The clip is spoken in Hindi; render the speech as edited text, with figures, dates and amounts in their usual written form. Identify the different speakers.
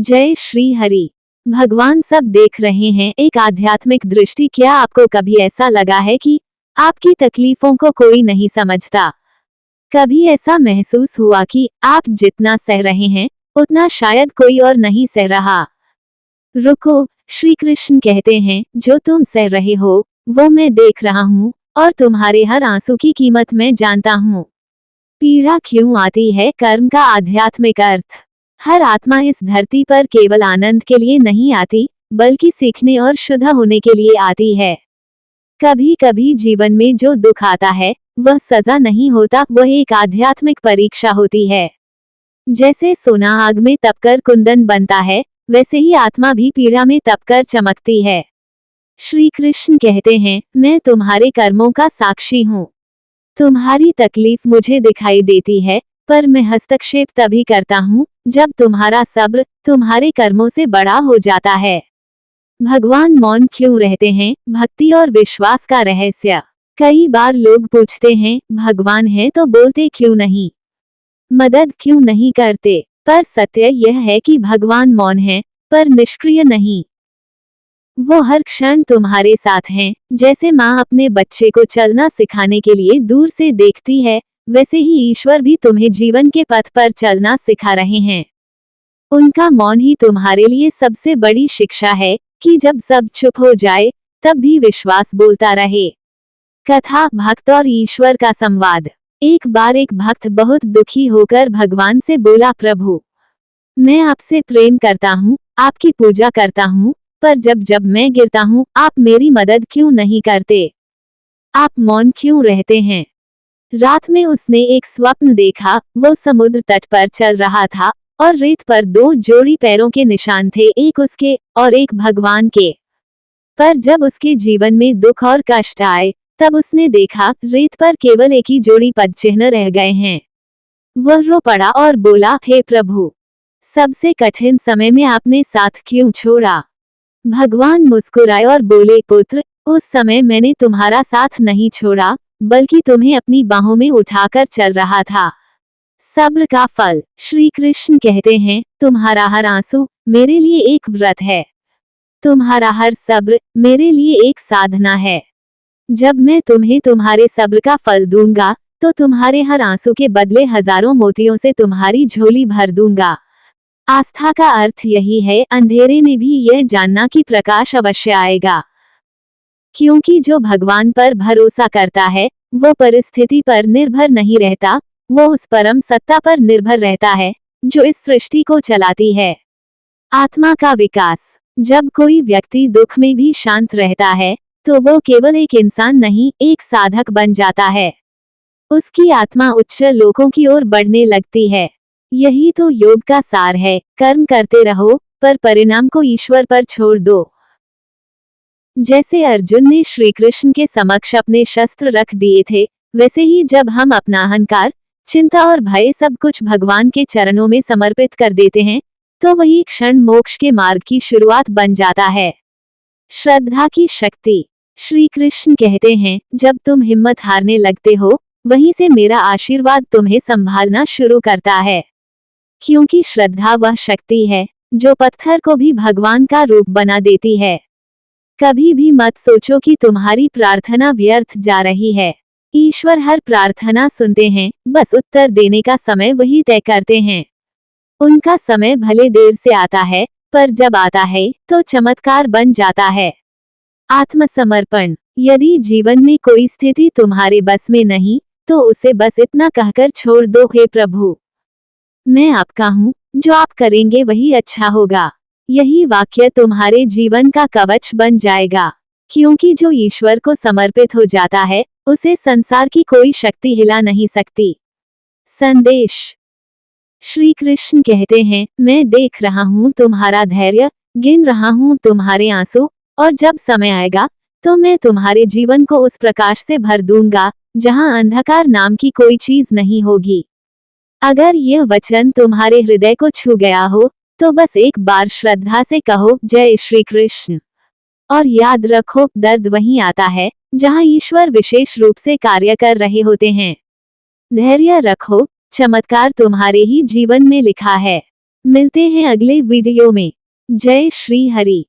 Speaker 1: जय श्री हरि। भगवान सब देख रहे हैं, एक आध्यात्मिक दृष्टि। क्या आपको कभी ऐसा लगा है कि आपकी तकलीफों को कोई नहीं समझता? कभी ऐसा महसूस हुआ कि आप जितना सह रहे हैं उतना शायद कोई और नहीं सह रहा? रुको, श्री कृष्ण कहते हैं, जो तुम सह रहे हो वो मैं देख रहा हूँ और तुम्हारे हर आंसू की कीमत मैं जानता हूँ। पीड़ा क्यों आती है? कर्म का आध्यात्मिक अर्थ। हर आत्मा इस धरती पर केवल आनंद के लिए नहीं आती, बल्कि सीखने और शुद्ध होने के लिए आती है। कभी कभी जीवन में जो दुख आता है वह सजा नहीं होता, वह एक आध्यात्मिक परीक्षा होती है। जैसे सोना आग में तपकर कुंदन बनता है, वैसे ही आत्मा भी पीड़ा में तपकर चमकती है। श्री कृष्ण कहते हैं, मैं तुम्हारे कर्मों का साक्षी हूँ। तुम्हारी तकलीफ मुझे दिखाई देती है, पर मैं हस्तक्षेप तभी करता हूँ जब तुम्हारा सब्र तुम्हारे कर्मों से बड़ा हो जाता है। भगवान मौन क्यों रहते हैं? भक्ति और विश्वास का रहस्य। कई बार लोग पूछते हैं, भगवान है तो बोलते क्यों नहीं, मदद क्यों नहीं करते? पर सत्य यह है कि भगवान मौन है, पर निष्क्रिय नहीं। वो हर क्षण तुम्हारे साथ हैं। जैसे माँ अपने बच्चे को चलना सिखाने के लिए दूर से देखती है, वैसे ही ईश्वर भी तुम्हें जीवन के पथ पर चलना सिखा रहे हैं। उनका मौन ही तुम्हारे लिए सबसे बड़ी शिक्षा है कि जब सब चुप हो जाए तब भी विश्वास बोलता रहे। कथा, भक्त और ईश्वर का संवाद। एक बार एक भक्त बहुत दुखी होकर भगवान से बोला, प्रभु, मैं आपसे प्रेम करता हूँ, आपकी पूजा करता हूँ, पर जब जब मैं गिरता हूँ आप मेरी मदद क्यों नहीं करते? आप मौन क्यों रहते हैं? रात में उसने एक स्वप्न देखा। वो समुद्र तट पर चल रहा था और रेत पर दो जोड़ी पैरों के निशान थे, एक उसके और एक भगवान के। पर जब उसके जीवन में दुख और कष्ट आए तब उसने देखा रेत पर केवल एक ही जोड़ी पदचिन्ह रह गए हैं। वह रो पड़ा और बोला, हे प्रभु, सबसे कठिन समय में आपने साथ क्यों छोड़ा? भगवान मुस्कुराए और बोले, पुत्र, उस समय मैंने तुम्हारा साथ नहीं छोड़ा, बल्कि तुम्हें अपनी बाहों में उठाकर चल रहा था। सब्र का फल। श्री कृष्ण कहते हैं, तुम्हारा हर आंसू मेरे लिए एक व्रत है, तुम्हारा हर सब्र मेरे लिए एक साधना है। जब मैं तुम्हें तुम्हारे सब्र का फल दूंगा तो तुम्हारे हर आंसू के बदले हजारों मोतियों से तुम्हारी झोली भर दूंगा। आस्था का अर्थ यही है, अंधेरे में भी यह जानना कि प्रकाश अवश्य आएगा। क्योंकि जो भगवान पर भरोसा करता है वो परिस्थिति पर निर्भर नहीं रहता, वो उस परम सत्ता पर निर्भर रहता है जो इस सृष्टि को चलाती है। आत्मा का विकास। जब कोई व्यक्ति दुख में भी शांत रहता है तो वो केवल एक इंसान नहीं, एक साधक बन जाता है। उसकी आत्मा उच्च लोकों की ओर बढ़ने लगती है। यही तो योग का सार है। कर्म करते रहो, पर परिणाम को ईश्वर पर छोड़ दो। जैसे अर्जुन ने श्री कृष्ण के समक्ष अपने शस्त्र रख दिए थे, वैसे ही जब हम अपना अहंकार, चिंता और भय सब कुछ भगवान के चरणों में समर्पित कर देते हैं तो वही क्षण मोक्ष के मार्ग की शुरुआत बन जाता है। श्रद्धा की शक्ति। श्री कृष्ण कहते हैं, जब तुम हिम्मत हारने लगते हो वहीं से मेरा आशीर्वाद तुम्हें संभालना शुरू करता है। क्योंकि श्रद्धा वह शक्ति है जो पत्थर को भी भगवान का रूप बना देती है। कभी भी मत सोचो कि तुम्हारी प्रार्थना व्यर्थ जा रही है। ईश्वर हर प्रार्थना सुनते हैं, बस उत्तर देने का समय वही तय करते हैं। उनका समय भले देर से आता है, पर जब आता है तो चमत्कार बन जाता है। आत्मसमर्पण। यदि जीवन में कोई स्थिति तुम्हारे बस में नहीं तो उसे बस इतना कहकर छोड़ दो, हे प्रभु, मैं आपका हूँ, जो आप करेंगे वही अच्छा होगा। यही वाक्य तुम्हारे जीवन का कवच बन जाएगा। क्योंकि जो ईश्वर को समर्पित हो जाता है उसे संसार की कोई शक्ति हिला नहीं सकती। संदेश। श्री कृष्ण कहते हैं, मैं देख रहा हूँ तुम्हारा धैर्य, गिन रहा हूँ तुम्हारे आंसू, और जब समय आएगा तो मैं तुम्हारे जीवन को उस प्रकाश से भर दूंगा जहाँ अंधकार नाम की कोई चीज नहीं होगी। अगर यह वचन तुम्हारे हृदय को छू गया हो तो बस एक बार श्रद्धा से कहो, जय श्री कृष्ण। और याद रखो, दर्द वहीं आता है जहां ईश्वर विशेष रूप से कार्य कर रहे होते हैं। धैर्य रखो, चमत्कार तुम्हारे ही जीवन में लिखा है। मिलते हैं अगले वीडियो में। जय श्री हरि।